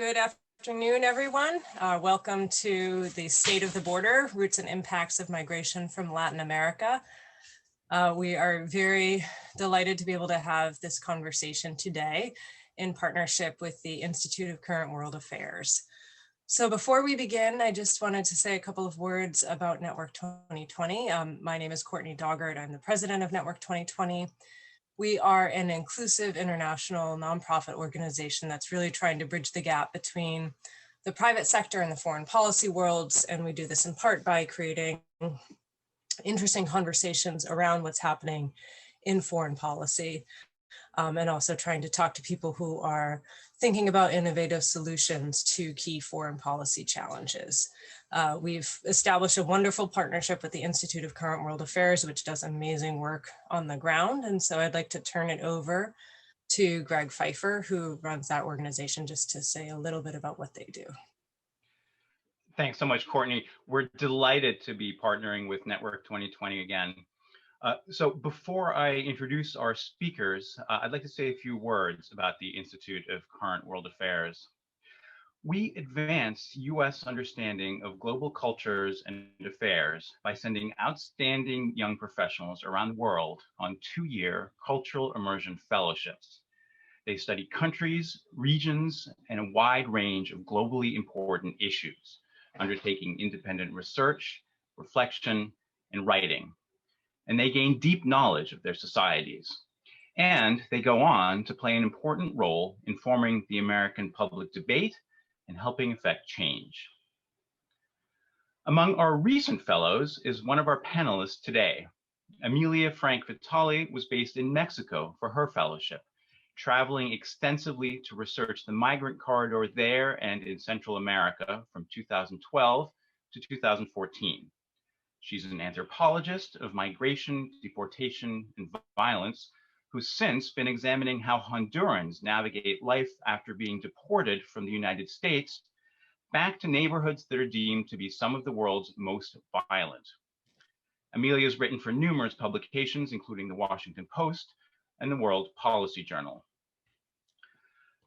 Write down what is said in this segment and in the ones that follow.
Good afternoon, everyone. Welcome to the State of the Border, Roots and Impacts of Migration from Latin America. We are very delighted to be able to have this conversation today in partnership with the Institute of Current World Affairs. So before we begin, I just wanted to say a couple of words about Network 2020. My name is Courtney Doggart. I'm the president of Network 2020. We are an inclusive international nonprofit organization that's really trying to bridge the gap between the private sector and the foreign policy worlds. And we do this in part by creating interesting conversations around what's happening in foreign policy, and also trying to talk to people who are thinking about innovative solutions to key foreign policy challenges. We've established a wonderful partnership with the Institute of Current World Affairs, which does amazing work on the ground. And so I'd like to turn it over to Greg Pfeiffer, who runs that organization, just to say a little bit about what they do. Thanks so much, Courtney. We're delighted to be partnering with Network 2020 again. So before I introduce our speakers, I'd like to say a few words about the Institute of Current World Affairs. We advance U.S. understanding of global cultures and affairs by sending outstanding young professionals around the world on 2-year cultural immersion fellowships. They study countries, regions, and a wide range of globally important issues, undertaking independent research, reflection, and writing. And they gain deep knowledge of their societies. And they go on to play an important role in forming the American public debate and helping affect change. Among our recent fellows is one of our panelists today. Amelia Frank-Vitale was based in Mexico for her fellowship, traveling extensively to research the migrant corridor there and in Central America from 2012 to 2014. She's an anthropologist of migration, deportation, and violence, who's since been examining how Hondurans navigate life after being deported from the United States back to neighborhoods that are deemed to be some of the world's most violent. Amelia has written for numerous publications, including the Washington Post and the World Policy Journal.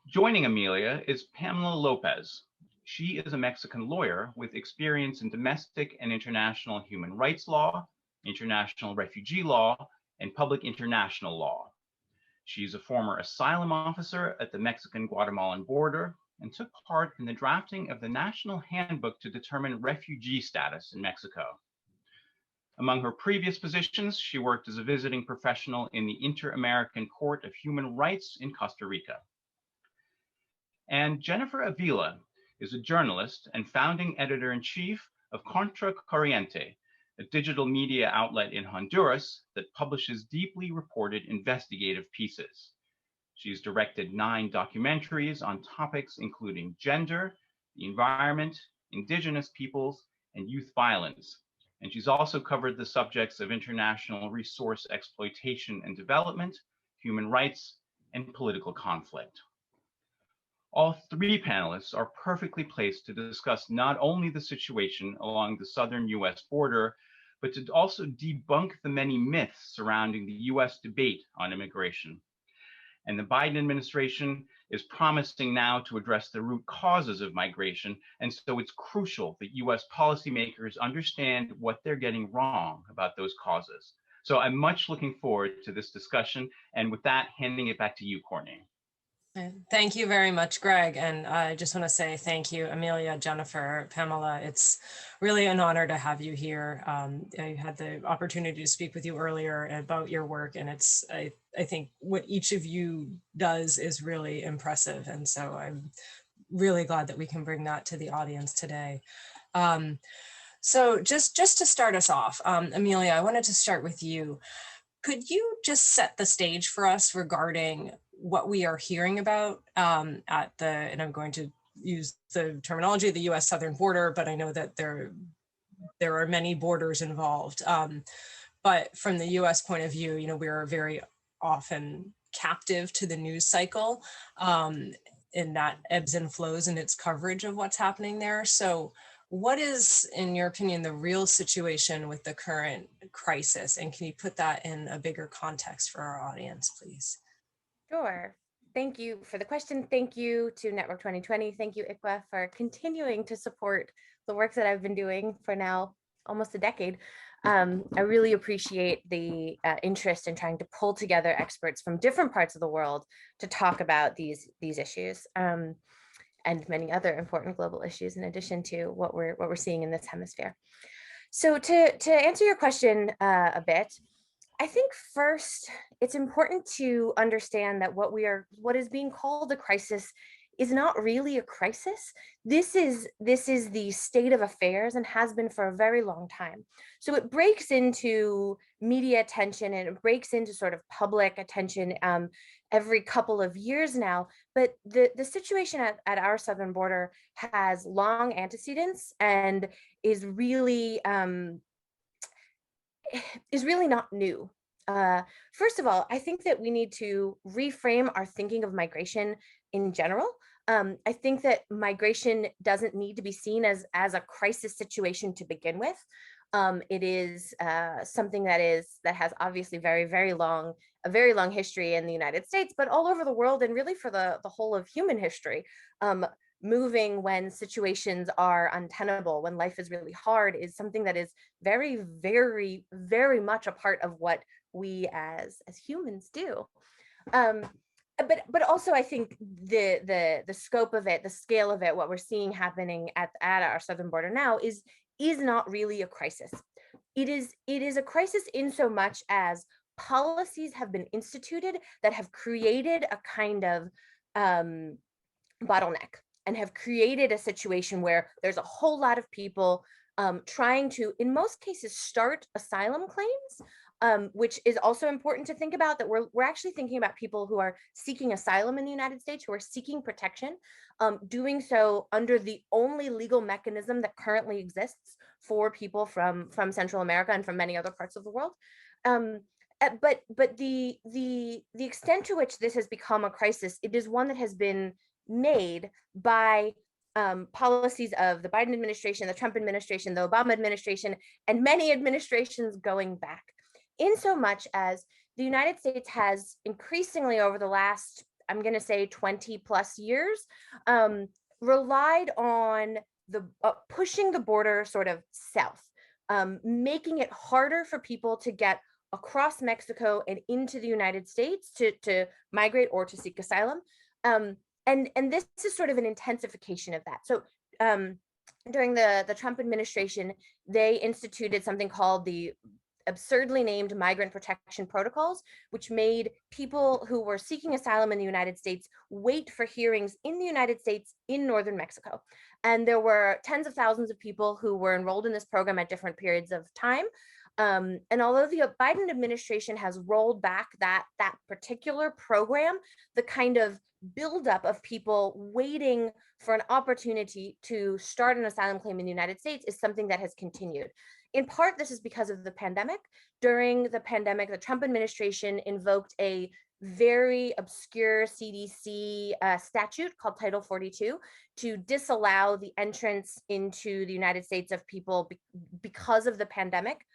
Joining Amelia is Pamela López. She is a Mexican lawyer with experience in domestic and international human rights law, international refugee law, and public international law. She's a former asylum officer at the Mexican-Guatemalan border and took part in the drafting of the National Handbook to determine refugee status in Mexico. Among her previous positions, she worked as a visiting professional in the Inter-American Court of Human Rights in Costa Rica. And Jennifer Ávila is a journalist and founding editor-in-chief of Contra Corriente, a digital media outlet in Honduras that publishes deeply reported investigative pieces. She's directed 9 documentaries on topics including gender, the environment, indigenous peoples, and youth violence. And she's also covered the subjects of international resource exploitation and development, human rights, and political conflict. All 3 panelists are perfectly placed to discuss not only the situation along the southern U.S. border, but to also debunk the many myths surrounding the U.S. debate on immigration. And the Biden administration is promising now to address the root causes of migration, and so it's crucial that U.S. policymakers understand what they're getting wrong about those causes. So I'm much looking forward to this discussion, and with that, handing it back to you, Courtney. Thank you very much, Greg. And I just want to say thank you, Amelia, Jennifer, Pamela. It's really an honor to have you here. I had the opportunity to speak with you earlier about your work, and I think what each of you does is really impressive. And so I'm really glad that we can bring that to the audience today. So just to start us off, Amelia, I wanted to start with you. Could you just set the stage for us regarding what we are hearing about and I'm going to use the terminology of the U.S. southern border, but I know that there are many borders involved. But from the U.S. point of view, we are very often captive to the news cycle, and that ebbs and flows in its coverage of what's happening there. So what is, in your opinion, the real situation with the current crisis? And can you put that in a bigger context for our audience, please? Sure. Thank you for the question. Thank you to Network 2020. Thank you, ICWA, for continuing to support the work that I've been doing for now almost a decade. I really appreciate the interest in trying to pull together experts from different parts of the world to talk about these issues and many other important global issues, in addition to what we're seeing in this hemisphere. So to answer your question a bit, I think first, it's important to understand that what is being called a crisis is not really a crisis. This is the state of affairs and has been for a very long time. So it breaks into media attention and it breaks into sort of public attention every couple of years now. But the situation at our southern border has long antecedents and is really not new. First of all, I think that we need to reframe our thinking of migration in general. I think that migration doesn't need to be seen as a crisis situation to begin with. It is something that has obviously a very long history in the United States, but all over the world, and really for the whole of human history. Moving when situations are untenable, when life is really hard, is something that is very much a part of what we as humans do. But also I think the scope of it, the scale of it, what we're seeing happening at our southern border now is not really a crisis. It is a crisis in so much as policies have been instituted that have created a kind of bottleneck and have created a situation where there's a whole lot of people trying to, in most cases, start asylum claims, which is also important to think about, that we're actually thinking about people who are seeking asylum in the United States, who are seeking protection, doing so under the only legal mechanism that currently exists for people from Central America and from many other parts of the world. But the extent to which this has become a crisis, it is one that has been made by policies of the Biden administration, the Trump administration, the Obama administration, and many administrations going back. In so much as the United States has increasingly over the last, I'm going to say 20 plus years, relied on the pushing the border sort of south, making it harder for people to get across Mexico and into the United States to migrate or to seek asylum. And this is sort of an intensification of that. So during the Trump administration, they instituted something called the absurdly named migrant protection protocols, which made people who were seeking asylum in the United States wait for hearings in the United States in northern Mexico. And there were tens of thousands of people who were enrolled in this program at different periods of time. And although the Biden administration has rolled back that particular program, the kind of buildup of people waiting for an opportunity to start an asylum claim in the United States is something that has continued. In part, this is because of the pandemic. During the pandemic, the Trump administration invoked a very obscure CDC statute called Title 42 to disallow the entrance into the United States of people because of the pandemic.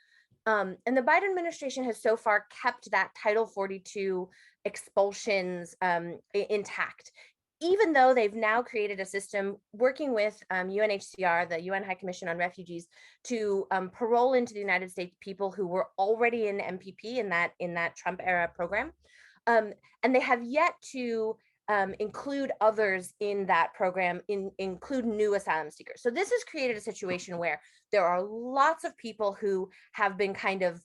And the Biden administration has so far kept that Title 42 expulsions intact, even though they've now created a system working with UNHCR, the UN High Commission on Refugees, to parole into the United States people who were already in MPP in that Trump era program. And they have yet to include others in that program, include new asylum seekers. So this has created a situation where there are lots of people who have been kind of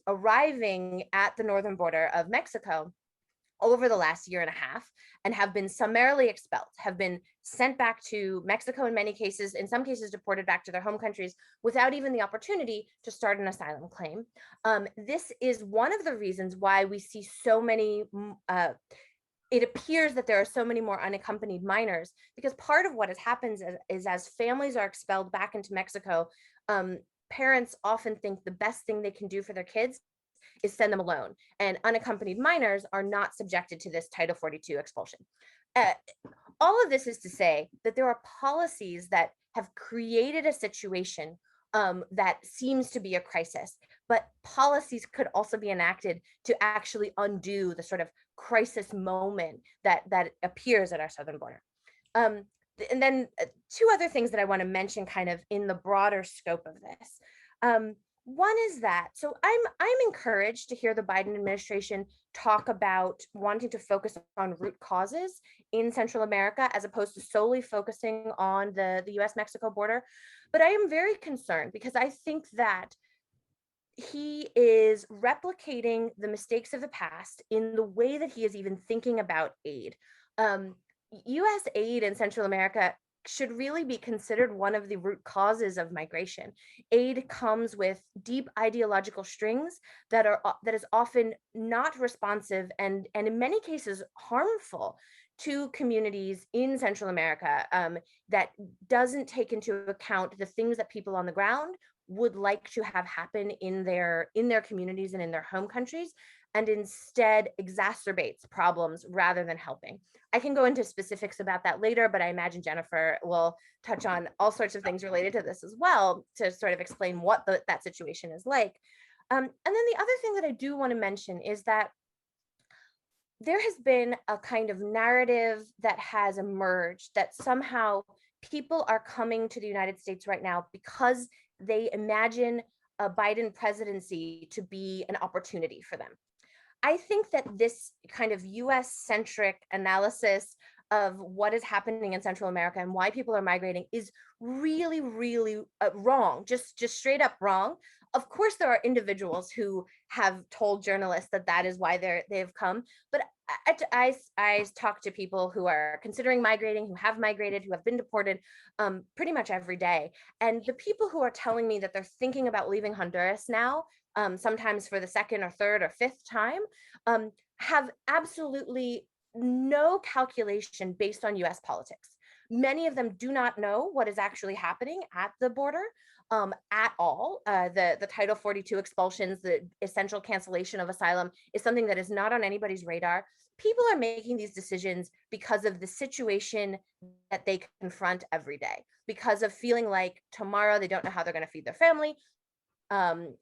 arriving at the northern border of Mexico over the last year and a half and have been summarily expelled, have been sent back to Mexico in many cases, in some cases deported back to their home countries without even the opportunity to start an asylum claim. This is one of the reasons why we see so many it appears that there are so many more unaccompanied minors, because part of what has happened is as families are expelled back into Mexico, parents often think the best thing they can do for their kids is send them alone. And unaccompanied minors are not subjected to this Title 42 expulsion. All of this is to say that there are policies that have created a situation that seems to be a crisis. but policies could also be enacted to actually undo the sort of crisis moment that appears at our southern border. And then two other things that I want to mention kind of in the broader scope of this. One is that, so I'm encouraged to hear the Biden administration talk about wanting to focus on root causes in Central America as opposed to solely focusing on the U.S. Mexico border. But I am very concerned because I think that he is replicating the mistakes of the past in the way that he is even thinking about aid. U.S. aid in Central America should really be considered one of the root causes of migration. Aid comes with deep ideological strings that is often not responsive and in many cases harmful to communities in Central America, that doesn't take into account the things that people on the ground would like to have happen in their communities and in their home countries, and instead exacerbates problems rather than helping. I can go into specifics about that later, but I imagine Jennifer will touch on all sorts of things related to this as well to sort of explain what that situation is like. And then the other thing that I do want to mention is that there has been a kind of narrative that has emerged that somehow people are coming to the United States right now because they imagine a Biden presidency to be an opportunity for them. I think that this kind of US-centric analysis of what is happening in Central America and why people are migrating is really, really wrong, just straight up wrong. Of course, there are individuals who have told journalists that is why they've come, but I talk to people who are considering migrating, who have migrated, who have been deported pretty much every day. And the people who are telling me that they're thinking about leaving Honduras now, sometimes for the second or third or fifth time, have absolutely no calculation based on US politics. Many of them do not know what is actually happening at the border at all. The Title 42 expulsions, the essential cancellation of asylum is something that is not on anybody's radar. People are making these decisions because of the situation that they confront every day, because of feeling like tomorrow they don't know how they're going to feed their family.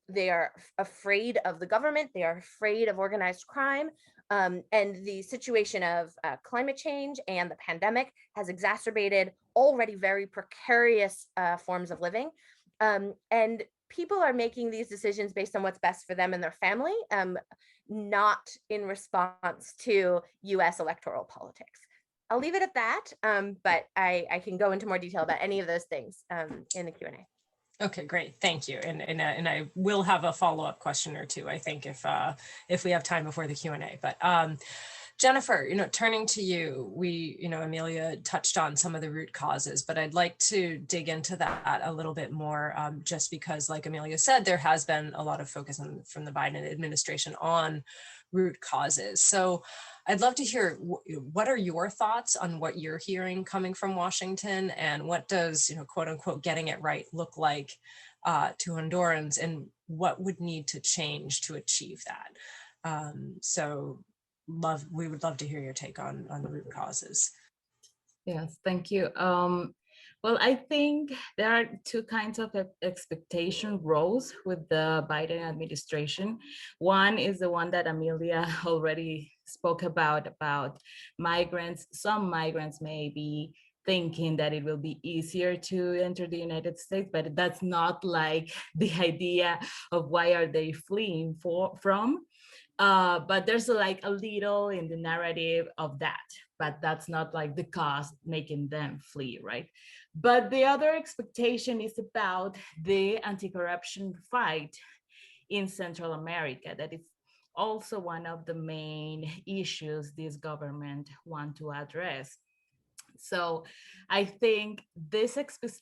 They are afraid of the government. They are afraid of organized crime. And the situation of climate change and the pandemic has exacerbated already very precarious forms of living. And people are making these decisions based on what's best for them and their family, not in response to US electoral politics. I'll leave it at that, but I can go into more detail about any of those things in the Q&A. Okay, great. Thank you. And I will have a follow-up question or two, I think, if we have time before the Q&A. But Jennifer, turning to you, Amelia touched on some of the root causes, but I'd like to dig into that a little bit more, just because, like Amelia said, there has been a lot of focus from the Biden administration on root causes. So I'd love to hear what are your thoughts on what you're hearing coming from Washington, and what does, quote unquote, getting it right look like to Hondurans, and what would need to change to achieve that? We would love to hear your take on the root causes. Yes, thank you. Well, I think there are two kinds of expectation rose with the Biden administration. One is the one that Amelia already spoke about migrants. Some migrants may be thinking that it will be easier to enter the United States, but that's not like the idea of why are they fleeing from. But there's like a little in the narrative of that, but that's not like the cause making them flee, right? But the other expectation is about the anti-corruption fight in Central America. That is also one of the main issues this government want to address. So I think this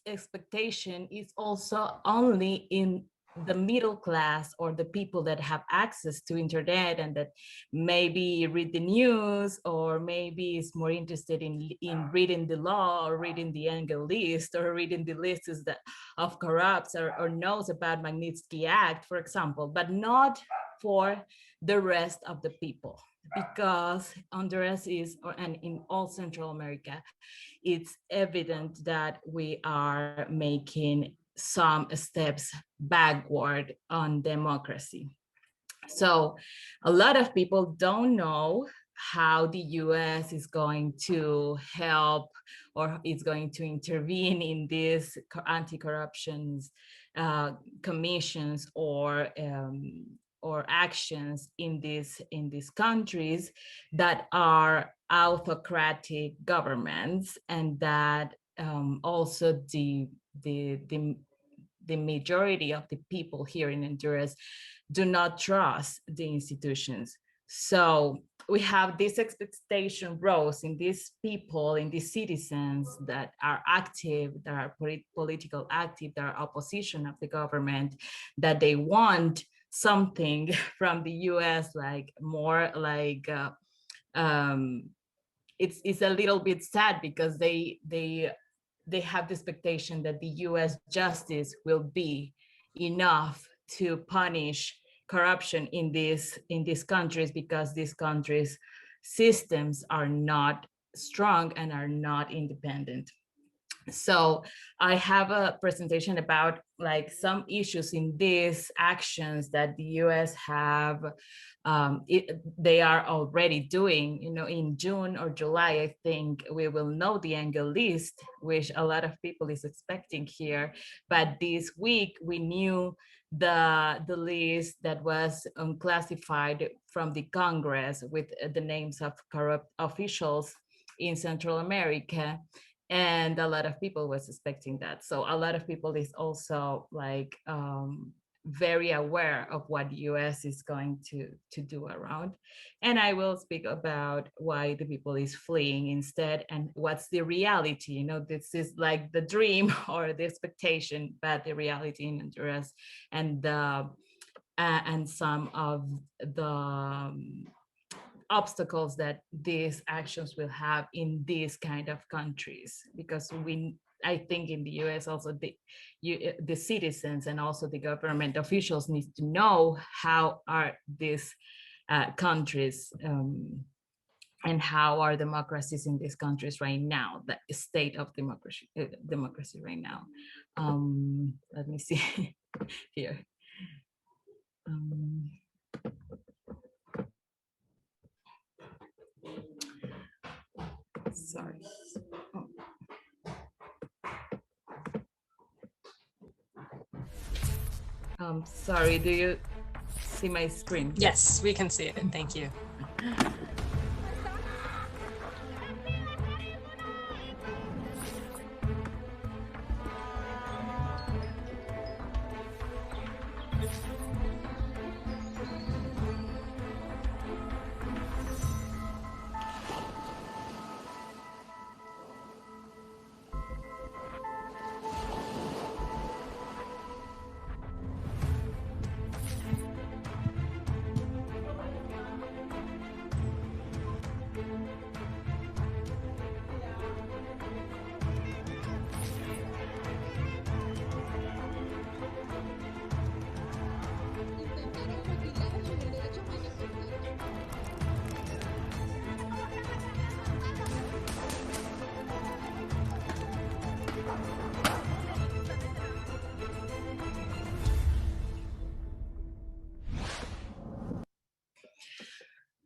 expectation is also only in the middle class, or the people that have access to internet and that maybe read the news, or maybe is more interested in reading the law, or reading the Engel list, or reading the lists of corrupts, or knows about Magnitsky Act, for example, but not for the rest of the people. Because Honduras and in all Central America, it's evident that we are making some steps backward on democracy. So a lot of people don't know how the US is going to help or is going to intervene in these anti-corruption commissions or actions in these countries that are autocratic governments, and that also the majority of the people here in Honduras do not trust the institutions. So we have this expectation rose in these people, in these citizens that are active, that are political active, that are opposition of the government, that they want something from the US, like more like, it's a little bit sad because they have the expectation that the US justice will be enough to punish corruption in these countries, because these countries' systems are not strong and are not independent. So I have a presentation about like some issues in these actions that the US have, they are already doing. You know, in June or July, I think we will know the angle list, which a lot of people is expecting here. But this week we knew the list that was unclassified from the Congress with the names of corrupt officials in Central America. And a lot of people was expecting that. So a lot of people is also like very aware of what the US is going to do around. And I will speak about why the people is fleeing instead, and what's the reality. You know, this is like the dream or the expectation, but the reality in Honduras, and some of the obstacles that these actions will have in these kind of countries. Because I think in the US also the citizens and also the government officials need to know how are these countries and how are democracies in these countries right now, the state of democracy right now. Let me see here. Sorry. Sorry, do you see my screen? Yes, we can see it. Thank you.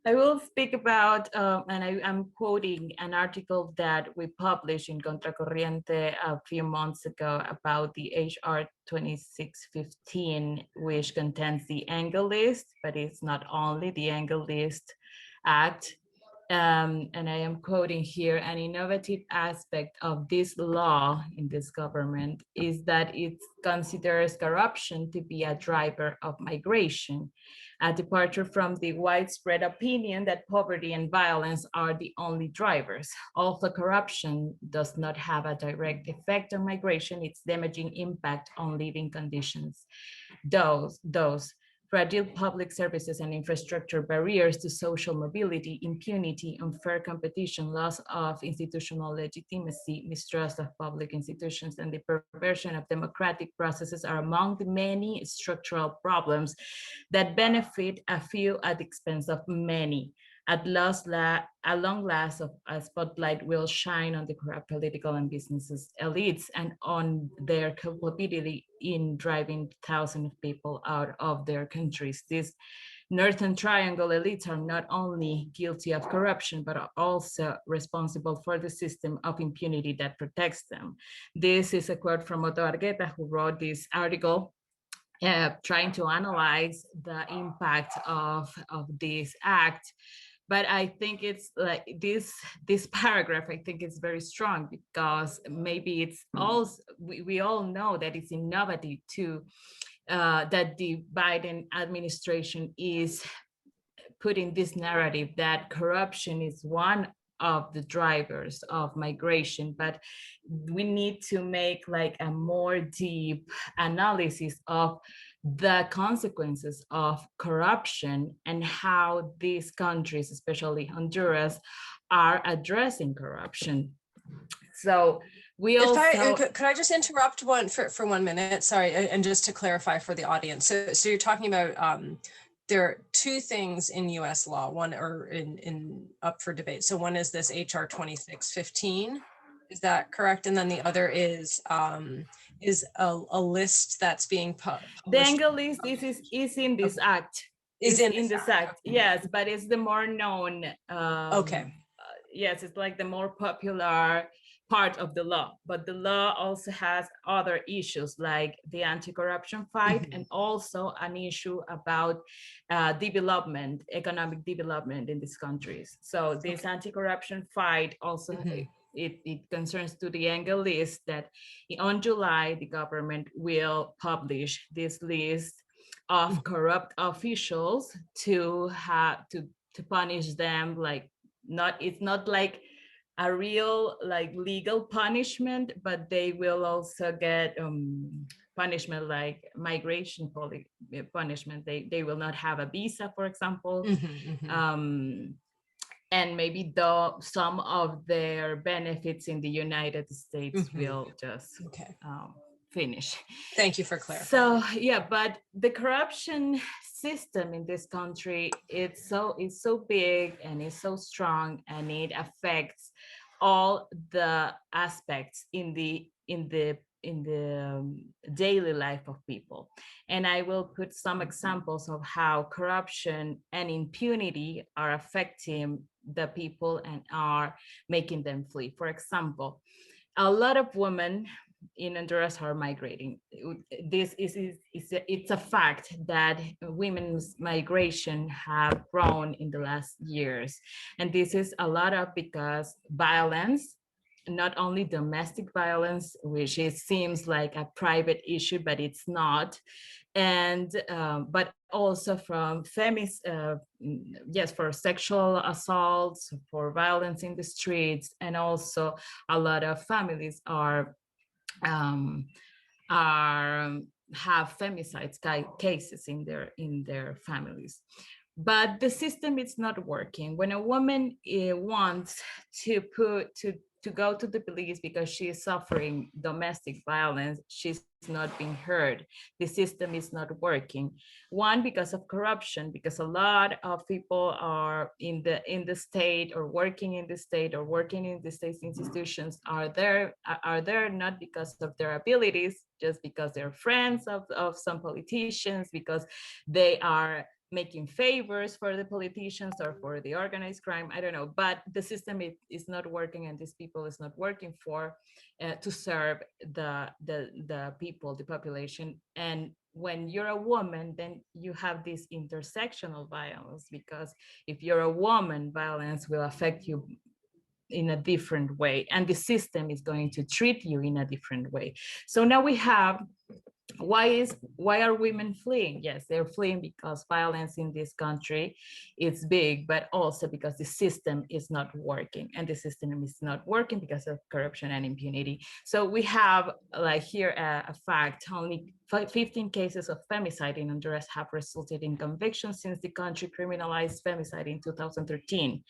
I will speak about, and I'm quoting an article that we published in Contra Corriente a few months ago about the HR 2615, which contains the angle list, but it's not only the angle list act. And I am quoting here, an innovative aspect of this law in this government is that it considers corruption to be a driver of migration, a departure from the widespread opinion that poverty and violence are the only drivers. Although corruption does not have a direct effect on migration, its damaging impact on living conditions. Those fragile public services and infrastructure, barriers to social mobility, impunity, unfair competition, loss of institutional legitimacy, mistrust of public institutions, and the perversion of democratic processes are among the many structural problems that benefit a few at the expense of many. At long last, a spotlight will shine on the corrupt political and businesses elites and on their culpability in driving thousands of people out of their countries. These Northern Triangle elites are not only guilty of corruption, but are also responsible for the system of impunity that protects them. This is a quote from Otto Argueta, who wrote this article trying to analyze the impact of this act. But I think it's like this paragraph, I think it's very strong, because maybe it's also, we all know that it's innovative too, that the Biden administration is putting this narrative that corruption is one of the drivers of migration, but we need to make like a more deep analysis of the consequences of corruption and how these countries, especially Honduras, are addressing corruption. So we also— could I just interrupt for 1 minute? Sorry, and just to clarify for the audience. So you're talking about there are two things in U.S. law, one or in up for debate. So one is this HR 2615, is that correct? And then the other is a list that's being published. The Engel list is in this act. Is in this act, yes, but it's the more known. Okay. Yes, it's like the more popular part of the law, but the law also has other issues like the anti-corruption fight, and also an issue about development, economic development in these countries. So this anti-corruption fight also, it concerns to the Engel list, that on July, the government will publish this list of corrupt officials to punish them. Like, it's not like a real like legal punishment, but they will also get punishment like migration punishment. They will not have a visa, for example, and maybe some of their benefits in the United States will just finish. Thank you for clarifying. So yeah, but the corruption system in this country, it's so big and it's so strong, and it affects all the aspects in the daily life of people. And I will put some examples of how corruption and impunity are affecting the people and are making them flee. For example, a lot of women in Honduras are migrating. It's a fact that women's migration have grown in the last years. And this is a lot of because violence, not only domestic violence, which seems like a private issue, but it's not. And but also from for sexual assaults, for violence in the streets, and also a lot of families have femicide cases in their families. But the system is not working. When a woman wants to go to the police because she is suffering domestic violence, she's not being heard. The system is not working. One, because of corruption, because a lot of people are in the state, or working in the state, or working in the state's institutions are there not because of their abilities, just because they're friends of some politicians, because they are making favors for the politicians or for the organized crime, I don't know, but the system is not working, and these people is not working to serve the people, the population. And when you're a woman, then you have this intersectional violence, because if you're a woman, violence will affect you in a different way, and the system is going to treat you in a different way. So now we have, why are women fleeing? Yes, they're fleeing because violence in this country is big, but also because the system is not working, and the system is not working because of corruption and impunity. So we have like here a fact: only 15 cases of femicide in Honduras have resulted in convictions since the country criminalized femicide in 2013.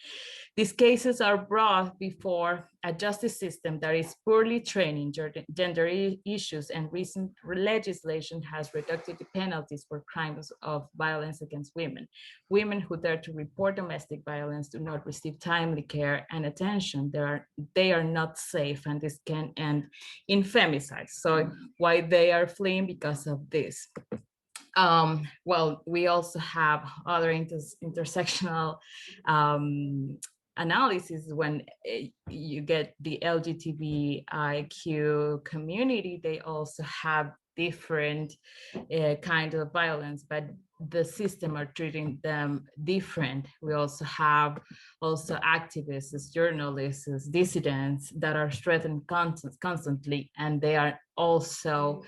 These cases are brought before a justice system that is poorly trained in gender issues, and recent legislation has reduced the penalties for crimes of violence against women. Women who dare to report domestic violence do not receive timely care and attention. They are not safe, and this can end in femicide. So why they are fleeing? Because of this. Well, we also have other intersectional analysis. When you get the LGBTIQ community, they also have different kind of violence, but the system are treating them different. We also have activists, journalists, dissidents that are threatened constantly, and they are also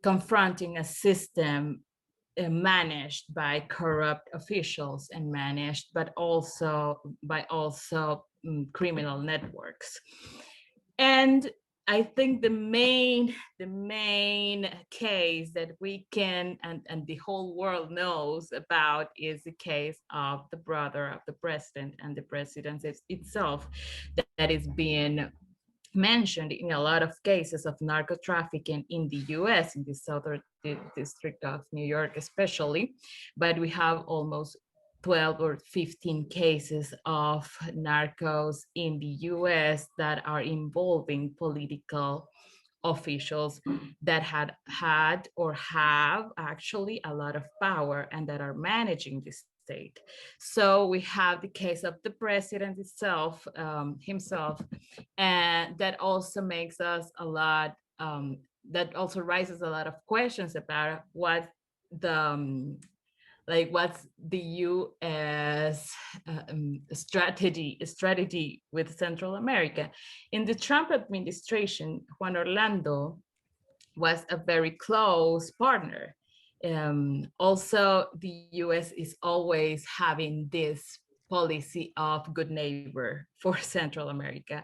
confronting a system managed by corrupt officials and managed, but also by criminal networks. And I think the main case that we can and the whole world knows about is the case of the brother of the president and the presidency itself, that is being mentioned in a lot of cases of narco trafficking in the US, in the southern district of New York especially. But we have almost 12 or 15 cases of narcos in the US that are involving political officials that had or have actually a lot of power and that are managing this state. So we have the case of the president itself, himself, and that also makes us a lot, that also raises a lot of questions about what the what's the U.S. strategy with Central America. In the Trump administration, Juan Orlando was a very close partner. Also, the U.S. is always having this policy of good neighbor for Central America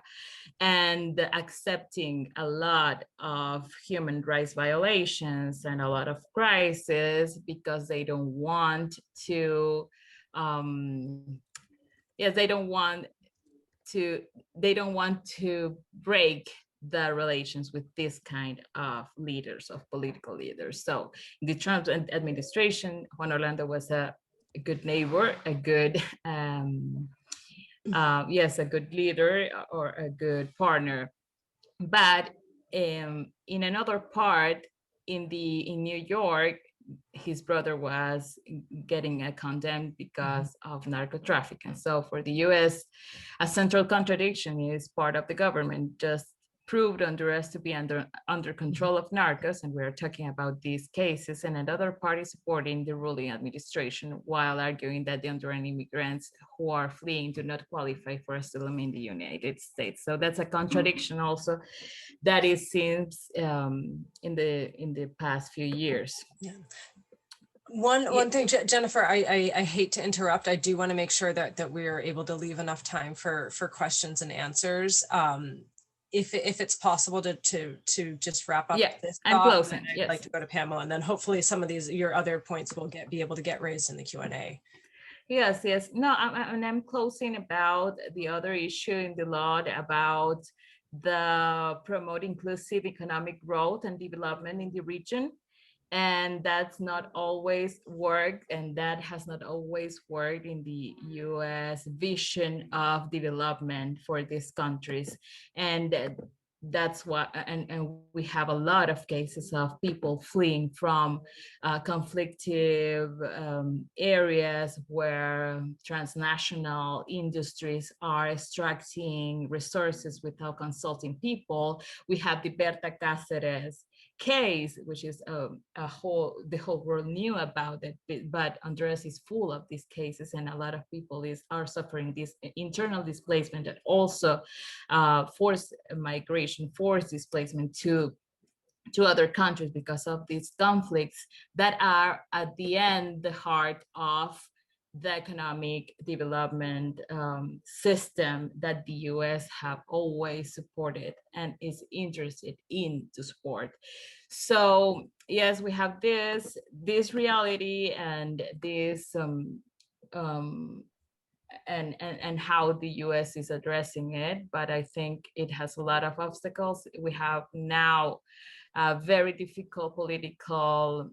and accepting a lot of human rights violations and a lot of crises because they don't want to, they don't want to break the relations with this kind of leaders, of political leaders. So in the Trump administration, Juan Orlando was a good neighbor, a good, a good leader or a good partner. But in another part, in New York, his brother was getting condemned because of narco trafficking. So for the US, a central contradiction is part of the government just proved Honduras to be under control of narcos, and we're talking about these cases, and another party supporting the ruling administration while arguing that the Honduran immigrants who are fleeing do not qualify for asylum in the United States. So that's a contradiction also that it seems in the past few years. Yeah. One thing, Jennifer, I hate to interrupt. I do want to make sure that we are able to leave enough time for questions and answers. If it's possible to just wrap up this thought, I'm closing. I'd like to go to Pamela, and then hopefully some of your other points will be able to get raised in the Q&A. Yes. No, I'm closing about the other issue in the law about the promote inclusive economic growth and development in the region. And that's not always worked, and that has not always worked in the US vision of development for these countries. And that's what, and we have a lot of cases of people fleeing from conflictive areas where transnational industries are extracting resources without consulting people. We have the Berta Cáceres case, which is the whole world knew about it, but Honduras is full of these cases, and a lot of people are suffering this internal displacement and also forced migration, forced displacement to other countries because of these conflicts that are at the end the heart of the economic development system that the US have always supported and is interested in to support. So yes, we have this reality and this and how the US is addressing it, but I think it has a lot of obstacles. We have now a very difficult political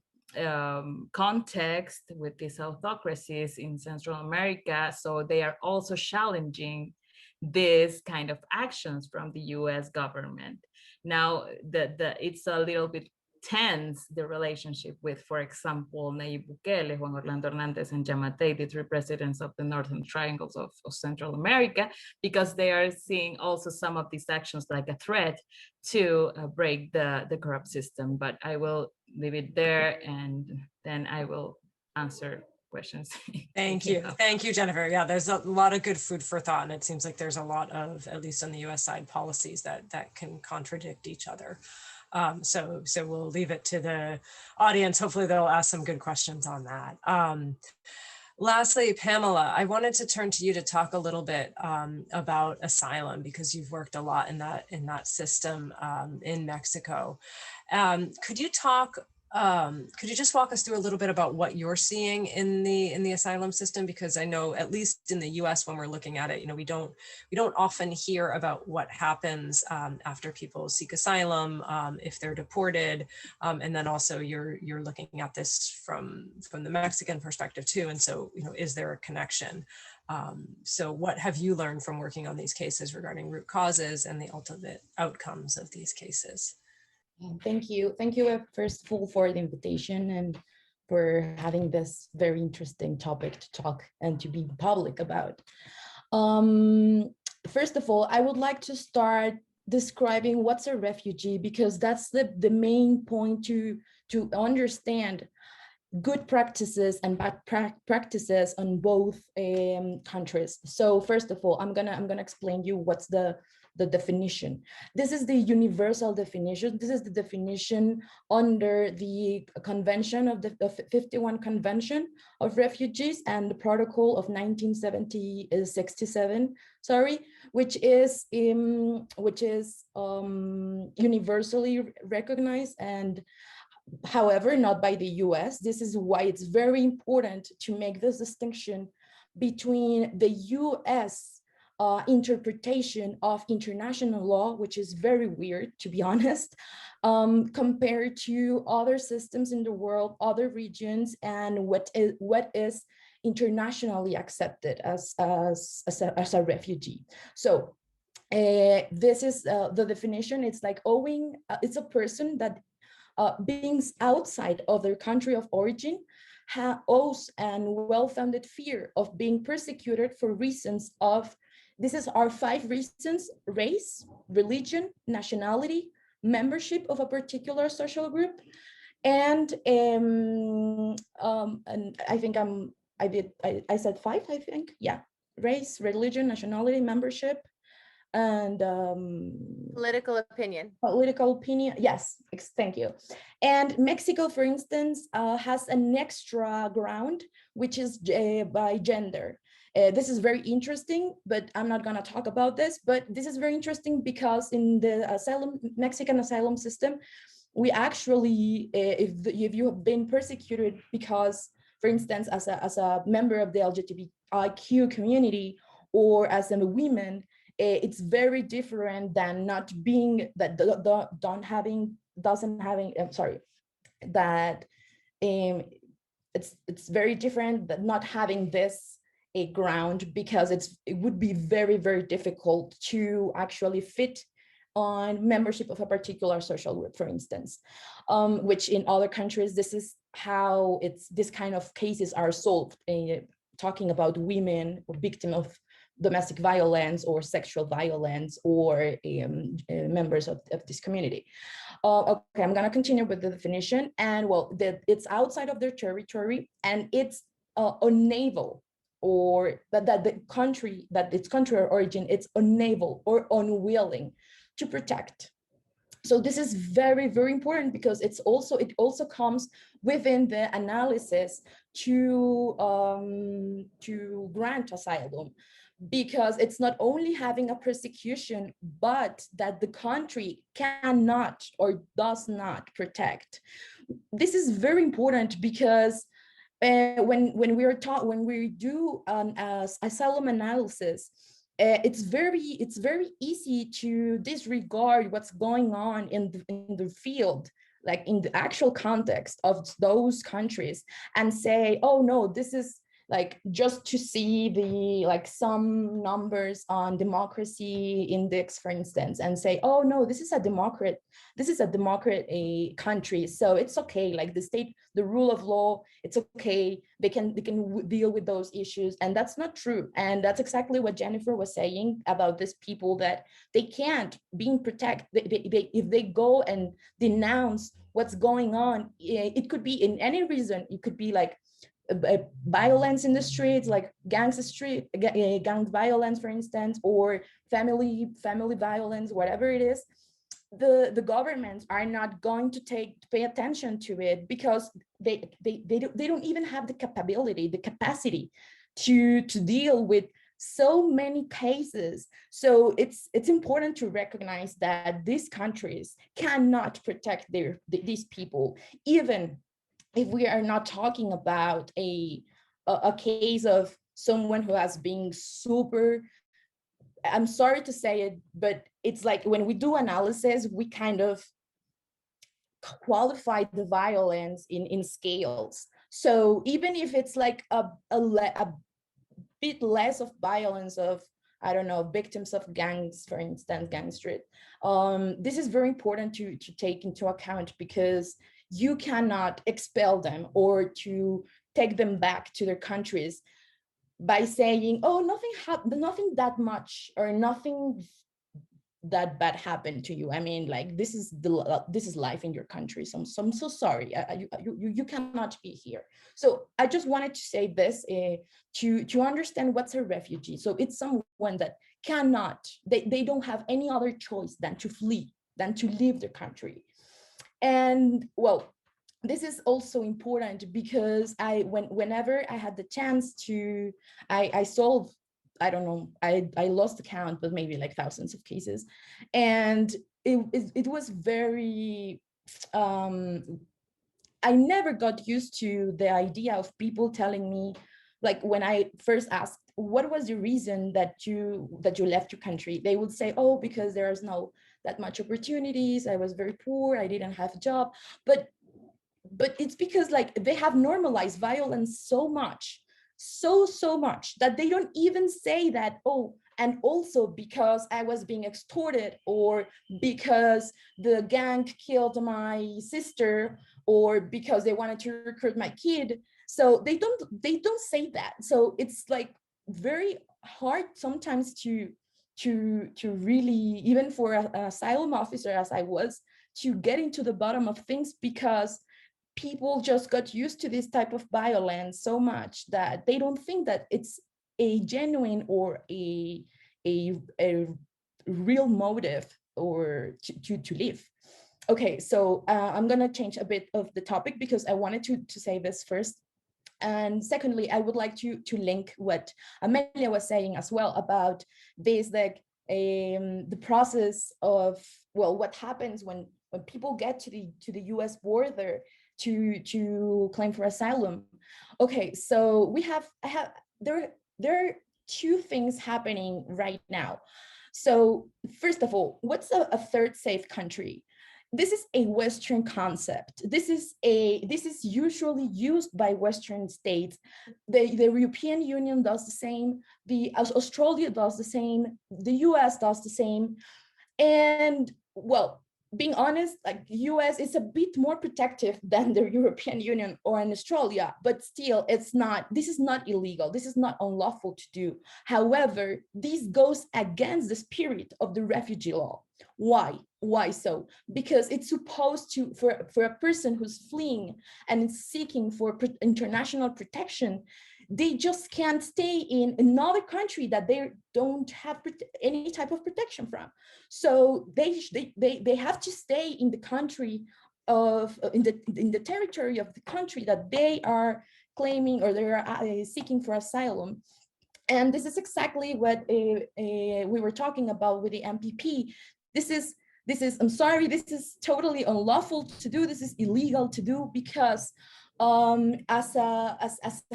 context with these autocracies in Central America, so they are also challenging this kind of actions from the US government. Now, it's a little bit tense, the relationship with, for example, Nayib Bukele, Juan Orlando Hernandez, and Yamatei, the three presidents of the Northern Triangles of Central America, because they are seeing also some of these actions like a threat to break the corrupt system. But I will leave it there, and then I will answer questions. Thank you. Thank you, Jennifer. Yeah, there's a lot of good food for thought, and it seems like there's a lot of, at least on the US side, policies that can contradict each other. So we'll leave it to the audience. Hopefully they'll ask some good questions on that. Lastly, Pamela, I wanted to turn to you to talk a little bit about asylum, because you've worked a lot in that system in Mexico. Could you just walk us through a little bit about what you're seeing in the asylum system? Because I know, at least in the US, when we're looking at it, we don't often hear about what happens after people seek asylum, if they're deported, and then also you're looking at this from the Mexican perspective too. And so, is there a connection? So what have you learned from working on these cases regarding root causes and the ultimate outcomes of these cases? Thank you. Thank you, first of all, for the invitation and for having this very interesting topic to talk and to be public about. First of all, I would like to start describing what's a refugee, because that's the main point to understand good practices and bad practices on both countries. So first of all, I'm gonna explain you what's the definition. This is the universal definition. This is the definition under the convention of the 51 Convention of Refugees and the Protocol of 1967, sorry, which is universally recognized, and however, not by the US. This is why it's very important to make this distinction between the US interpretation of international law, which is very weird, to be honest, compared to other systems in the world, other regions, and what is internationally accepted as a refugee. So this is the definition. It's like it's a person that being outside of their country of origin owes an well-founded fear of being persecuted for reasons of, this is our 5 reasons: race, religion, nationality, membership of a particular social group, and I think I said 5, I think, yeah, race, religion, nationality, membership, and Political opinion. Political opinion, yes, thank you. And Mexico, for instance, has an extra ground, which is by gender. This is very interesting, but I'm not gonna talk about this, but this is very interesting because in the Mexican asylum system, we actually, if you have been persecuted because, for instance, as a member of the LGBTIQ community or as a woman, it's very different than not being, that it's very different that not having this a ground, because it would be very, very difficult to actually fit on membership of a particular social group, for instance, which in other countries, this is how this kind of cases are solved, talking about women or victims of domestic violence or sexual violence or members of this community. Okay, I'm gonna continue with the definition. And well, it's outside of their territory, and it's unable, or that its country of origin, it's unable or unwilling to protect So this is very, very important because it also comes within the analysis to grant asylum, because it's not only having a persecution, but that the country cannot or does not protect. This is very important because when we do an asylum analysis, it's very easy to disregard what's going on in the field, like in the actual context of those countries, and say, oh no, this is like just to see the some numbers on democracy index, for instance, and say, oh no, this is a democratic country, so it's okay, like the state, the rule of law, it's okay, they can deal with those issues. And that's not true. And that's exactly what Jennifer was saying about these people, that they can't being protected. If they go and denounce what's going on, it could be in any reason. It could be like violence in the streets, like gang violence, for instance, or family violence, whatever it is. The governments are not going to pay attention to it, because they don't even have the capacity to deal with so many cases. So it's important to recognize that these countries cannot protect these people, even if we are not talking about a case of someone who has been super, I'm sorry to say it, but it's like when we do analysis, we kind of qualify the violence in scales. So even if it's like a bit less of violence of, I don't know, victims of gangs, for instance, gang street, this is very important to take into account, because you cannot expel them or to take them back to their countries by saying, oh, nothing that much or nothing that bad happened to you. I mean, like, this is life in your country. So I'm so sorry. You cannot be here. So I just wanted to say this to understand what's a refugee. So it's someone that cannot, they don't have any other choice than to flee, than to leave the country. And well, this is also important because whenever I had the chance to, I solved, I don't know, I lost the count, but maybe like thousands of cases. And it was very, I never got used to the idea of people telling me, like when I first asked, what was the reason that you left your country? They would say, oh, because there's no that much opportunities. I was very poor. I didn't have a job. But it's because like they have normalized violence so much, so much, that they don't even say that, oh, and also because I was being extorted, or because the gang killed my sister, or because they wanted to recruit my kid. So they don't say that. So it's like very hard sometimes to really, even for an asylum officer as I was, to get into the bottom of things, because people just got used to this type of violence so much that they don't think that it's a genuine or a real motive or to live. Okay, so I'm gonna change a bit of the topic because I wanted to say this first. And secondly, I would like to link what Amelia was saying as well about this, like the process of, well, what happens when people get to the U.S. border to claim for asylum. Okay, so there are two things happening right now. So first of all, what's a third safe country? This is a Western concept. This is usually used by Western states. The European Union does the same. Australia does the same. The US does the same. And well, being honest, like US is a bit more protective than the European Union or in Australia, but still this is not illegal. This is not unlawful to do. However, this goes against the spirit of the refugee law. Why so? Because it's supposed to, for a person who's fleeing and is seeking for international protection, they just can't stay in another country that they don't have any type of protection from. So they have to stay in the country of, in the territory of the country that they are claiming, or they are seeking for asylum. And this is exactly what we were talking about with the MPP. This is, I'm sorry, this is totally unlawful to do. This is illegal to do, because as a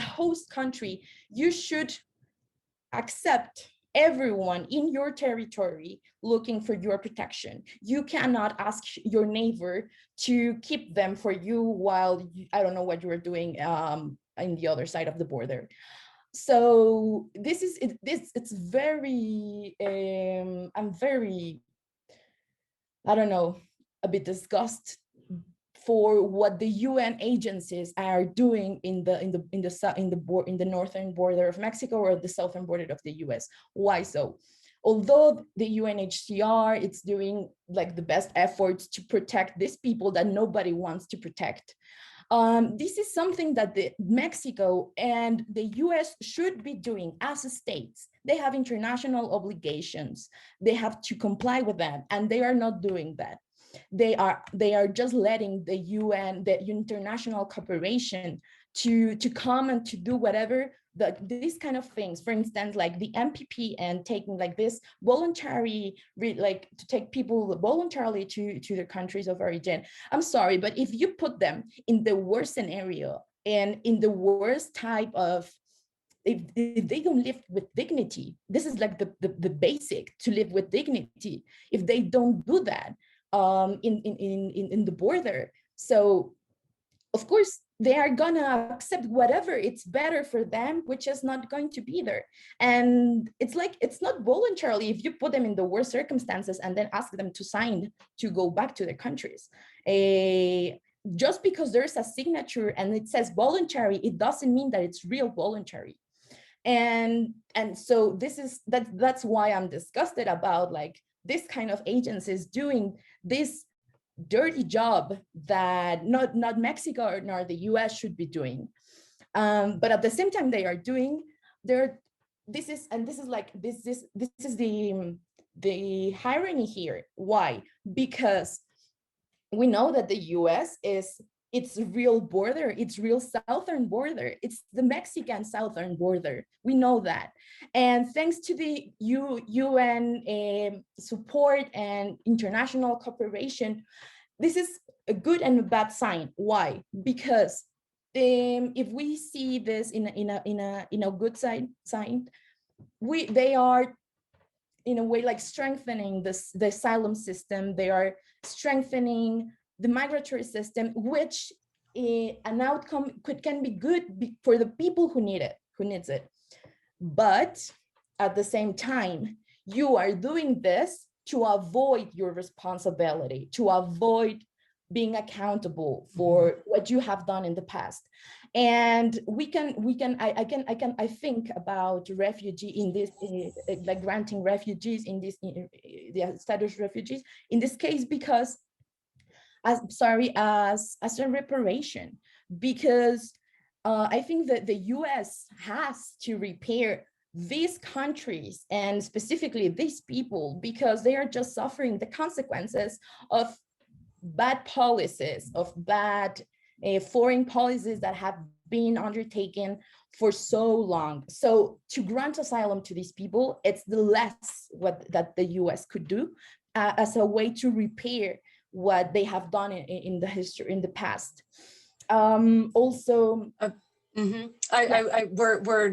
host country, you should accept everyone in your territory looking for your protection. You cannot ask your neighbor to keep them for you while I don't know what you are doing in the other side of the border. So this is it's very I'm very, I don't know, a bit disgusted for what the UN agencies are doing in the northern border of Mexico or the southern border of the US. Why so? Although the UNHCR is doing like the best efforts to protect these people that nobody wants to protect, this is something that Mexico and the US should be doing as states. They have international obligations. They have to comply with them, and they are not doing that. They are just letting the UN, the international cooperation, to come and to do whatever these kind of things. For instance, like the MPP and taking like this voluntary, like to take people voluntarily to their countries of origin. I'm sorry, but if you put them in the worst scenario and in the worst type of, if they don't live with dignity, this is like the basic to live with dignity. If they don't do that in the border, so of course they are gonna accept whatever it's better for them, which is not going to be there. And it's like, it's not voluntarily if you put them in the worst circumstances and then ask them to sign to go back to their countries. Just because there's a signature and it says voluntary, it doesn't mean that it's real voluntary. And so that's why I'm disgusted about like this kind of agencies doing this dirty job that not Mexico nor the US should be doing. But at the same time they are doing, this is the irony here. Why? Because we know that the US is its real border, its real southern border. It's the Mexican southern border. We know that. And thanks to the UN support and international cooperation, this is a good and a bad sign. Why? Because if we see this in a good sign, they are in a way like strengthening the asylum system. They are strengthening the migratory system, which an outcome can be good for the people who needs it. But at the same time, you are doing this to avoid your responsibility, to avoid being accountable for what you have done in the past. And I think about refugee in this, like granting refugees in this, the status refugees in this case, because as a reparation, because I think that the US has to repair these countries and specifically these people, because they are just suffering the consequences of bad policies, of bad foreign policies that have been undertaken for so long. So to grant asylum to these people, it's the less that the US could do as a way to repair what they have done in the history, in the past. Also, we're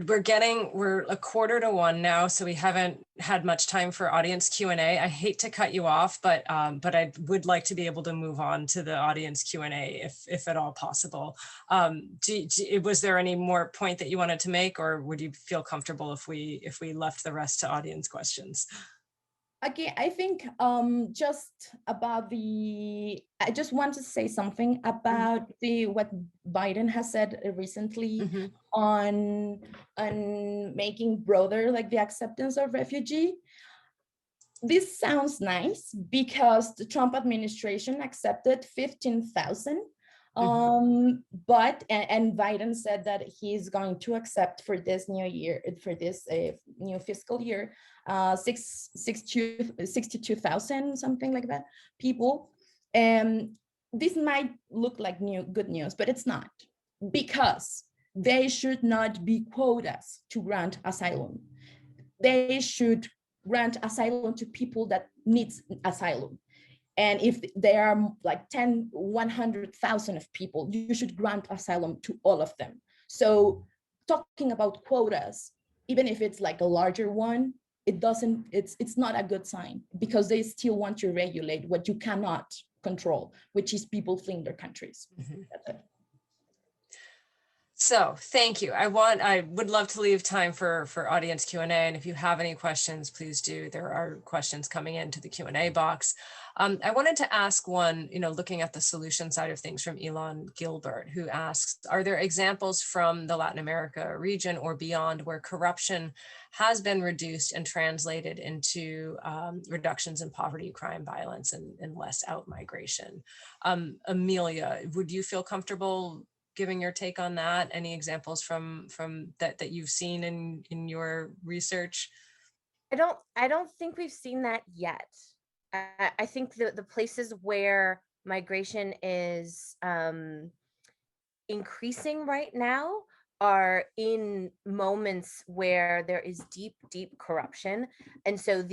1:45 now, so we haven't had much time for audience Q&A. I hate to cut you off, but I would like to be able to move on to the audience Q&A if at all possible. Was there any more point that you wanted to make, or would you feel comfortable if we left the rest to audience questions? Okay, I think just about I just want to say something about what Biden has said recently on making broader like the acceptance of refugee. This sounds nice because the Trump administration accepted 15,000 And Biden said that he's going to accept for this new year, for this new fiscal year, 62,000, something like that, people. And this might look like good news, but it's not, because they should not be quotas to grant asylum. They should grant asylum to people that needs asylum. And if there are like 100,000 of people, you should grant asylum to all of them. So talking about quotas, even if it's like a larger one, it's not a good sign, because they still want to regulate what you cannot control, which is people fleeing their countries. Mhm. That's it. So thank you. I would love to leave time for audience Q&A. And if you have any questions, please do. There are questions coming into the Q&A box. I wanted to ask one, looking at the solution side of things, from Elon Gilbert, who asks, are there examples from the Latin America region or beyond where corruption has been reduced and translated into reductions in poverty, crime, violence, and less out-migration? Amelia, would you feel comfortable giving your take on that? Any examples from that you've seen in your research? I don't think we've seen that yet. I think the places where migration is increasing right now are in moments where there is deep, deep corruption. And so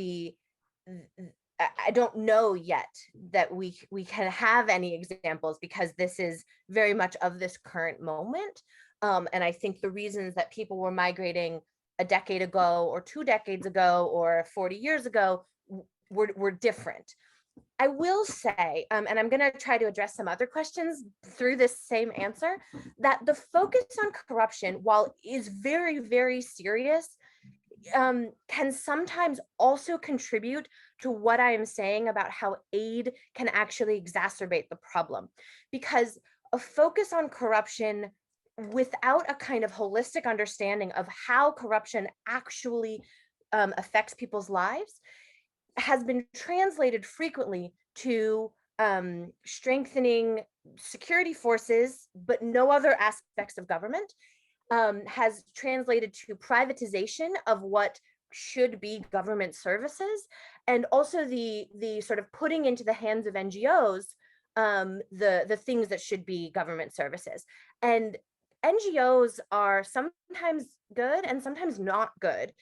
I don't know yet that we can have any examples, because this is very much of this current moment. And I think the reasons that people were migrating a decade ago or 2 decades ago or 40 years ago were different. I will say, and I'm going to try to address some other questions through this same answer, that the focus on corruption, while is very, very serious, can sometimes also contribute to what I am saying about how aid can actually exacerbate the problem. Because a focus on corruption without a kind of holistic understanding of how corruption actually affects people's lives has been translated frequently to strengthening security forces, but no other aspects of government, has translated to privatization of what should be government services, and also the sort of putting into the hands of NGOs the things that should be government services. And NGOs are sometimes good and sometimes not good.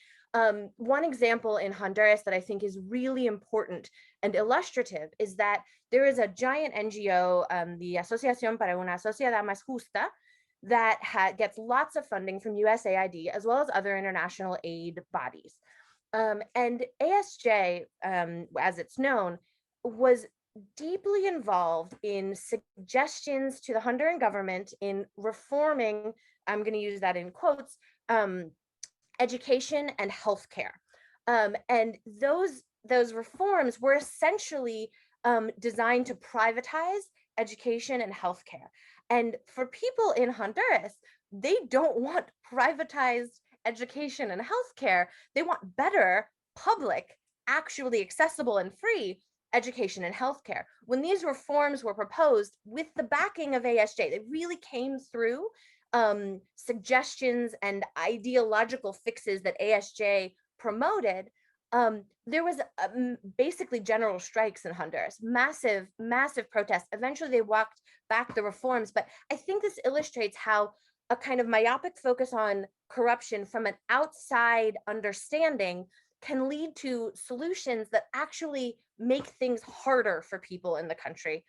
One example in Honduras that I think is really important and illustrative is that there is a giant NGO, the Asociación para una Sociedad Más Justa, that gets lots of funding from USAID as well as other international aid bodies. And ASJ, as it's known, was deeply involved in suggestions to the Honduran government in reforming, I'm going to use that in quotes, education and healthcare. And those reforms were essentially designed to privatize education and healthcare. And for people in Honduras, they don't want privatized education and healthcare. They want better, public, actually accessible and free education and healthcare. When these reforms were proposed with the backing of ASJ, they really came through suggestions and ideological fixes that ASJ promoted. There was basically general strikes in Honduras, massive, massive protests. Eventually they walked back the reforms, but I think this illustrates how a kind of myopic focus on corruption from an outside understanding can lead to solutions that actually make things harder for people in the country,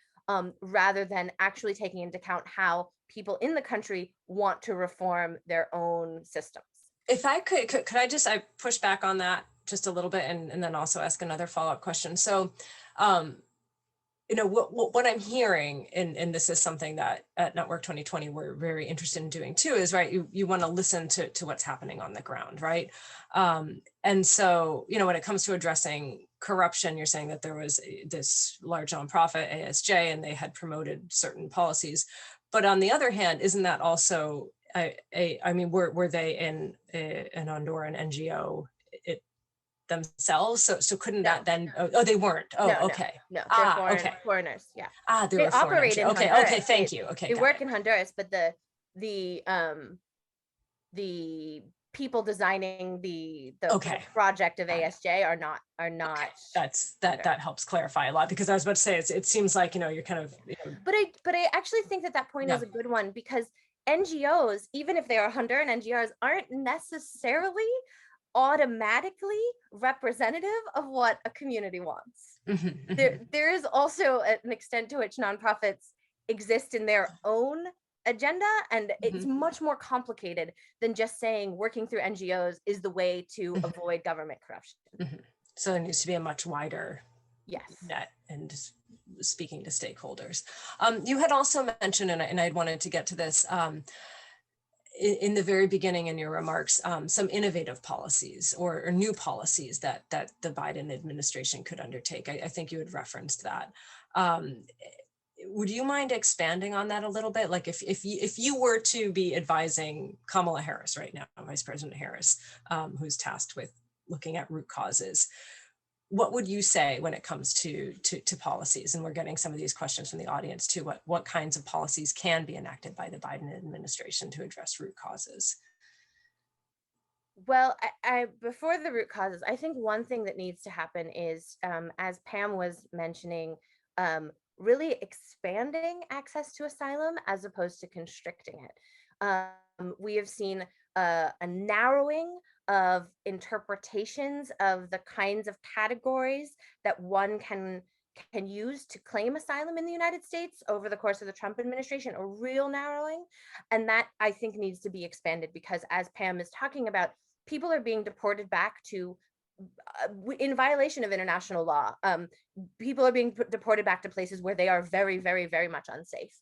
rather than actually taking into account how people in the country want to reform their own systems. If I could I push back on that just a little bit, and then also ask another follow-up question. So, what I'm hearing, and this is something that at Network 2020 we're very interested in doing too, is right, you want to listen to what's happening on the ground, right? And so, when it comes to addressing corruption, you're saying that there was this large nonprofit, ASJ, and they had promoted certain policies. But on the other hand, isn't that also, I mean, were they in an Honduran NGO themselves? So couldn't No, that then, oh, they weren't. Oh, No, okay. no, they're Okay. foreigners. Yeah, They they were foreigners. operate in Okay, Honduras. okay, thank you. Okay, They got work it. in Honduras, but the people designing the Okay. project of Got it. ASJ are not. Okay. Honduras. That helps clarify a lot, because I was about to say it seems like, you're kind of, But I actually think that point Yeah. is a good one, because NGOs, even if they are Honduran NGOs, aren't necessarily automatically representative of what a community wants. There is also an extent to which nonprofits exist in their own agenda, and it's much more complicated than just saying working through NGOs is the way to avoid government corruption. So there needs to be a much wider Yes. net and speaking to stakeholders. You had also mentioned, and I'd wanted to get to this, in the very beginning in your remarks, some innovative policies or new policies that the Biden administration could undertake. I think you had referenced that. Would you mind expanding on that a little bit? Like if you were to be advising Kamala Harris right now, Vice President Harris, who's tasked with looking at root causes, what would you say when it comes to policies? And we're getting some of these questions from the audience too. What kinds of policies can be enacted by the Biden administration to address root causes? Well, I before the root causes, I think one thing that needs to happen is, as Pam was mentioning, really expanding access to asylum as opposed to constricting it. We have seen a narrowing of interpretations of the kinds of categories that one can use to claim asylum in the United States over the course of the Trump administration, a real narrowing. And that, I think, needs to be expanded, because as Pam is talking about, people are being deported back to, in violation of international law. People are being deported back to places where they are very, very, very much unsafe.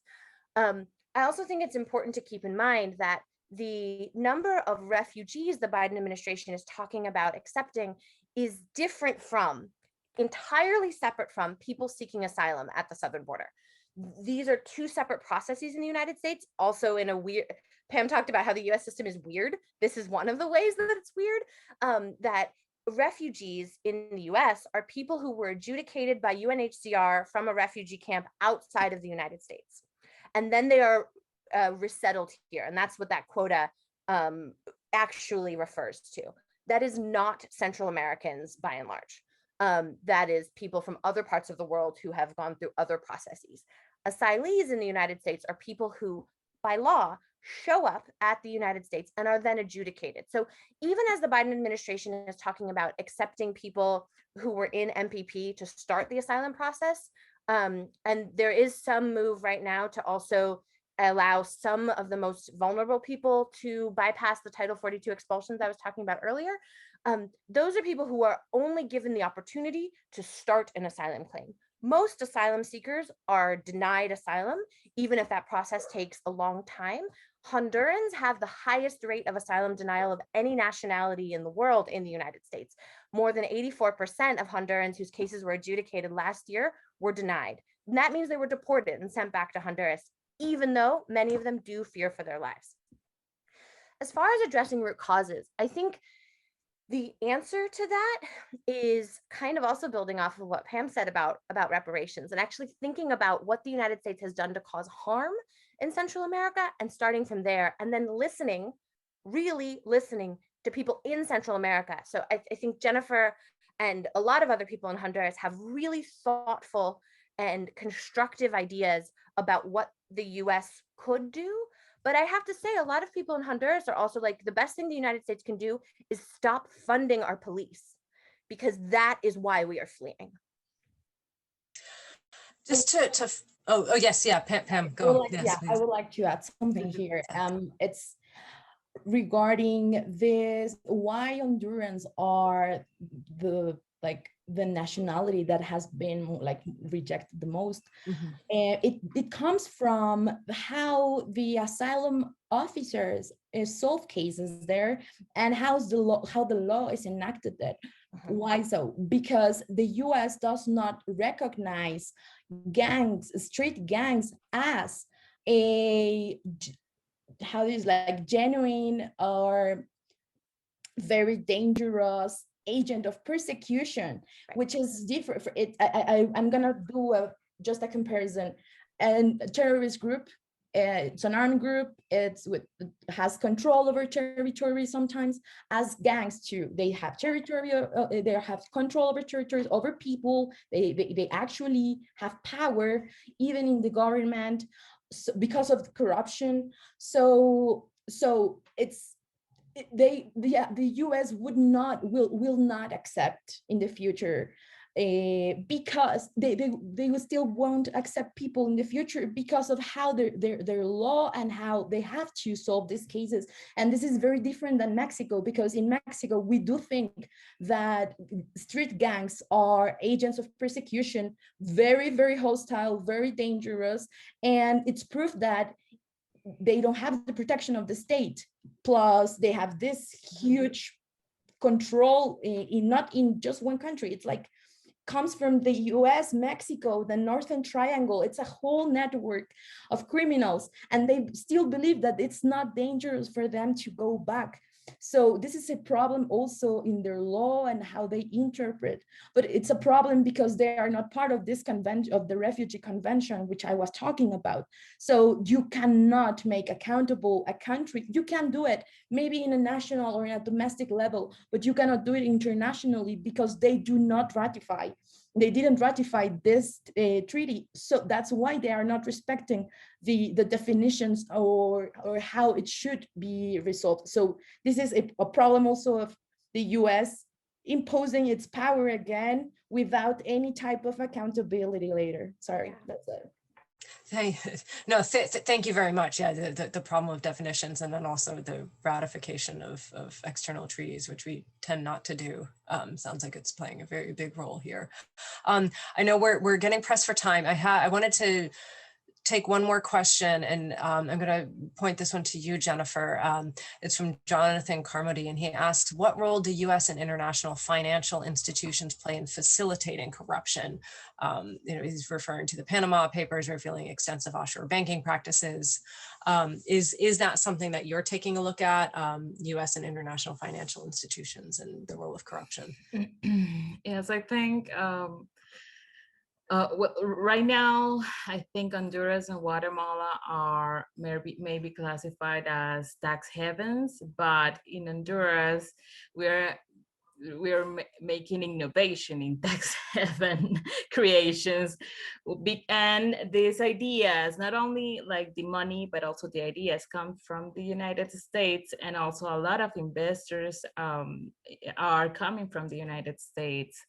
I also think it's important to keep in mind that the number of refugees the Biden administration is talking about accepting is different from, entirely separate from, people seeking asylum at the southern border. These are two separate processes in the United States, also in a weird, Pam talked about how the US system is weird. This is one of the ways that it's weird, that refugees in the US are people who were adjudicated by UNHCR from a refugee camp outside of the United States. And then they are resettled here. And that's what that quota actually refers to. That is not Central Americans by and large. That is people from other parts of the world who have gone through other processes. Asylees in the United States are people who, by law, show up at the United States and are then adjudicated. So even as the Biden administration is talking about accepting people who were in MPP to start the asylum process, and there is some move right now to also allow some of the most vulnerable people to bypass the Title 42 expulsions I was talking about earlier. Those are people who are only given the opportunity to start an asylum claim. Most asylum seekers are denied asylum, even if that process takes a long time. Hondurans have the highest rate of asylum denial of any nationality in the world in the United States. More than 84% of Hondurans whose cases were adjudicated last year were denied. And that means they were deported and sent back to Honduras, even though many of them do fear for their lives. As far as addressing root causes, I think the answer to that is kind of also building off of what Pam said about reparations, and actually thinking about what the United States has done to cause harm in Central America and starting from there, and then listening, really listening to people in Central America. So I think Jennifer and a lot of other people in Honduras have really thoughtful and constructive ideas about what the US could do. But I have to say, a lot of people in Honduras are also like, the best thing the United States can do is stop funding our police, because that is why we are fleeing. Just to oh yes, yeah, Pam, go. Yes, I would like to add something here. It's regarding this, why Hondurans are the nationality that has been rejected the most. It comes from how the asylum officers solve cases there, and how the law is enacted there. Why so? Because the US does not recognize street gangs as a genuine or very dangerous agent of persecution, Right. which is different. For it, I'm gonna do just a comparison. And a terrorist group, it's an armed group. It has control over territory sometimes. As gangs too, they have territory. They have control over territories, over people. They actually have power, even in the government, because of corruption. So it's the US will not accept in the future, because they will still won't accept people in the future because of how their law and how they have to solve these cases. And this is very different than Mexico, because in Mexico we do think that street gangs are agents of persecution, very, very hostile, very dangerous, and it's proof that they don't have the protection of the state. Plus, they have this huge control in not in just one country. It's like comes from the U.S., Mexico, the Northern Triangle. It's a whole network of criminals, and they still believe that it's not dangerous for them to go back. So this is a problem also in their law and how they interpret, but it's a problem because they are not part of this convention, of the Refugee Convention, which I was talking about. So you cannot make accountable a country. You can do it maybe in a national or in a domestic level, but you cannot do it internationally because they do not ratify. They didn't ratify this treaty. So that's why they are not respecting the definitions or how it should be resolved. So this is a problem also of the US imposing its power again without any type of accountability later. Sorry, that's it. Thank you very much. Yeah, the problem of definitions, and then also the ratification of external treaties, which we tend not to do, sounds like it's playing a very big role here. I know we're getting pressed for time. I wanted to take one more question, and I'm going to point this one to you, Jennifer. It's from Jonathan Carmody, and he asks, what role do U.S. and international financial institutions play in facilitating corruption? He's referring to the Panama Papers revealing extensive offshore banking practices. Is that something that you're taking a look at, U.S. and international financial institutions and the role of corruption? Yes, I think right now, I think Honduras and Guatemala are maybe classified as tax havens, but in Honduras, we're making innovation in tax haven creations. And these ideas, not only like the money, but also the ideas come from the United States, and also a lot of investors are coming from the United States.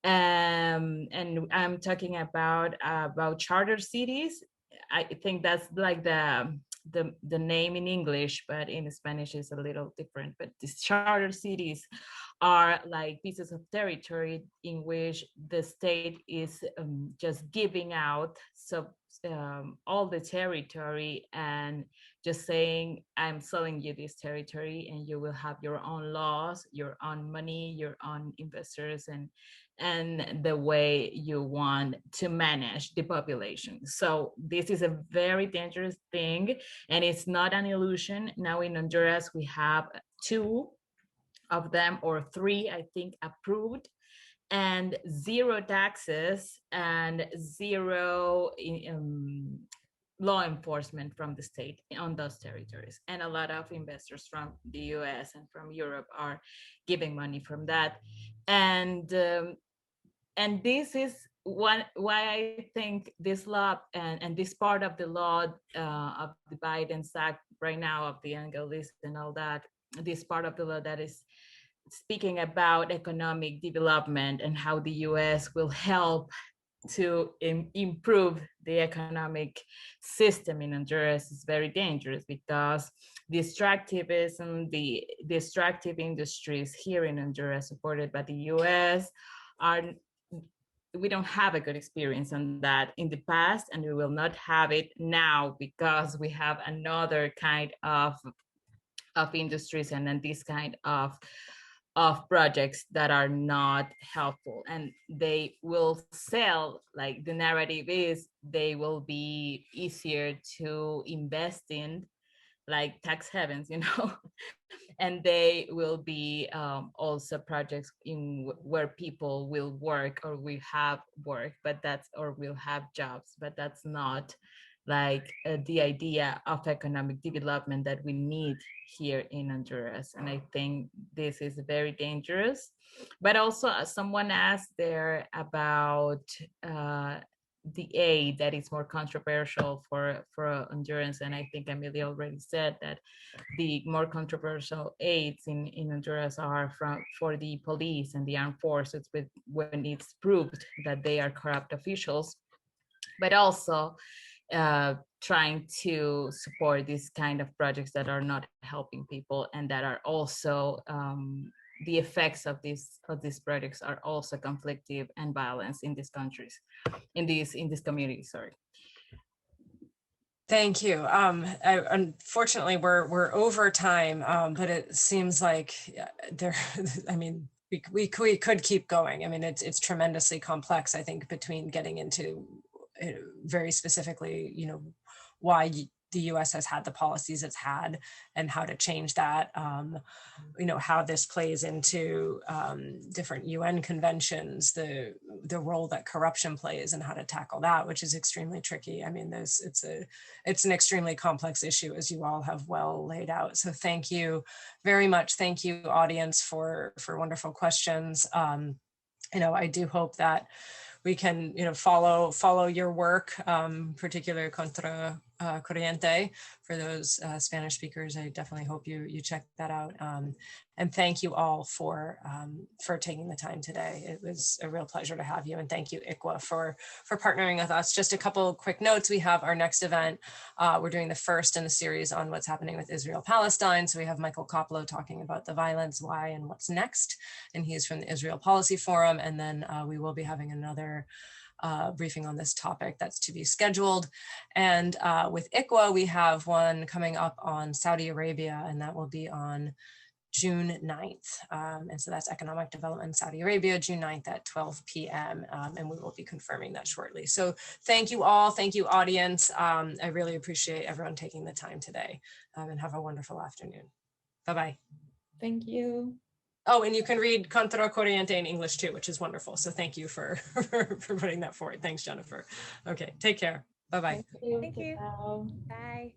And I'm talking about charter cities. I think that's like the name in English, but in Spanish is a little different. But these charter cities are like pieces of territory in which the state is just giving out all the territory and just saying, I'm selling you this territory and you will have your own laws, your own money, your own investors, and the way you want to manage the population. So this is a very dangerous thing, and it's not an illusion. Now in Honduras, we have 2 of them, or 3, I think, approved, and 0 taxes and 0 law enforcement from the state on those territories. And a lot of investors from the US and from Europe are giving money from that. And this is why I think this law and this part of the law of the Biden's Act right now, of the Angel List and all that, this part of the law that is speaking about economic development and how the US will help to improve the economic system in Honduras is very dangerous, because the extractivism, the extractive industries here in Honduras supported by the US we don't have a good experience on that in the past, and we will not have it now, because we have another kind of industries and then this kind of projects that are not helpful, and they will sell, like the narrative is they will be easier to invest in like tax havens, and they will be also projects in where people will work or will have work, or will have jobs, but that's not like the idea of economic development that we need here in Honduras. And I think this is very dangerous. But also, someone asked there about the aid that is more controversial for Hondurans, and I think Amelia already said that the more controversial aids in Honduras are for the police and the armed forces, when it's proved that they are corrupt officials, but also trying to support these kind of projects that are not helping people, and that are also the effects of these projects are also conflictive and violence in these countries, in these communities. Sorry. Thank you. Unfortunately, we're over time, but it seems like there. I mean, we could keep going. I mean, it's tremendously complex. I think between getting into very specifically, why the U.S. has had the policies it's had and how to change that, how this plays into different UN conventions, the role that corruption plays and how to tackle that, which is extremely tricky. I mean, it's an extremely complex issue, as you all have well laid out. So thank you very much. Thank you, audience, for wonderful questions. I do hope that we can, follow your work, particularly Contra Corriente. For those Spanish speakers, I definitely hope you check that out. And thank you all for taking the time today. It was a real pleasure to have you, and thank you, ICWA, for partnering with us. Just a couple quick notes. We have our next event. We're doing the first in the series on what's happening with Israel-Palestine. So we have Michael Koplow talking about the violence, why, and what's next. And he's from the Israel Policy Forum. And then we will be having another briefing on this topic that's to be scheduled. And with ICWA, we have one coming up on Saudi Arabia, and that will be on June 9th. And so that's Economic Development in Saudi Arabia, June 9th at 12 p.m. And we will be confirming that shortly. So thank you all. Thank you, audience. I really appreciate everyone taking the time today, and have a wonderful afternoon. Bye-bye. Thank you. Oh, and you can read Contra Corriente in English too, which is wonderful. So thank you for putting that forward. Thanks, Jennifer. Okay, take care. Bye-bye. Thank you. Bye.